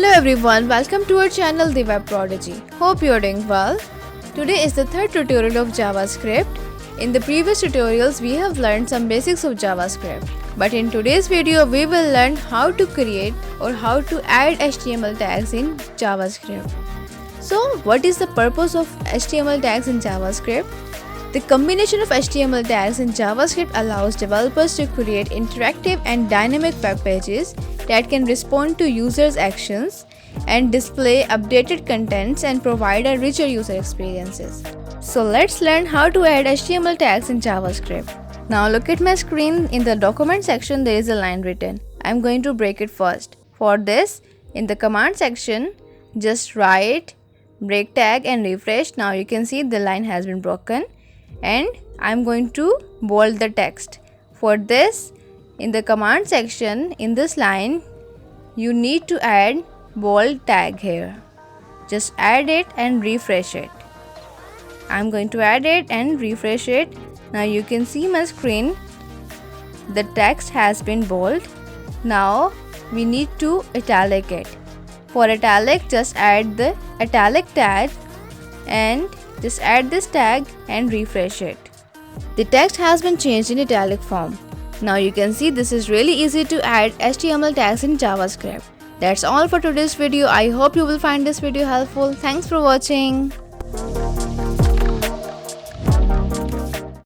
Hello everyone, welcome to our channel The Web Prodigy. Hope you are doing well. Today is the third tutorial of JavaScript. In the previous tutorials we have learned some basics of JavaScript. But in today's video we will learn how to create or how to add HTML tags in JavaScript. So what is the purpose of HTML tags in JavaScript? The combination of HTML tags in JavaScript allows developers to create interactive and dynamic web pages that can respond to users' actions and display updated contents and provide a richer user experiences. So let's learn how to add HTML tags in JavaScript. Now look at my screen. In the document section there is a line written. I'm going to break it first. For this, in the command section, just write break tag and refresh. Now you can see the line has been broken. And I'm going to bold the text. For this, in the command section, in this line, you need to add bold tag here. Just add it and refresh it. I'm going to add it and refresh it. Now you can see my screen. The text has been bold. Now we need to italic it. For italic, just add the italic tag and just add this tag and refresh it. The text has been changed in italic form. Now you can see this is really easy to add HTML tags in JavaScript. That's all for today's video. I hope you will find this video helpful. Thanks for watching.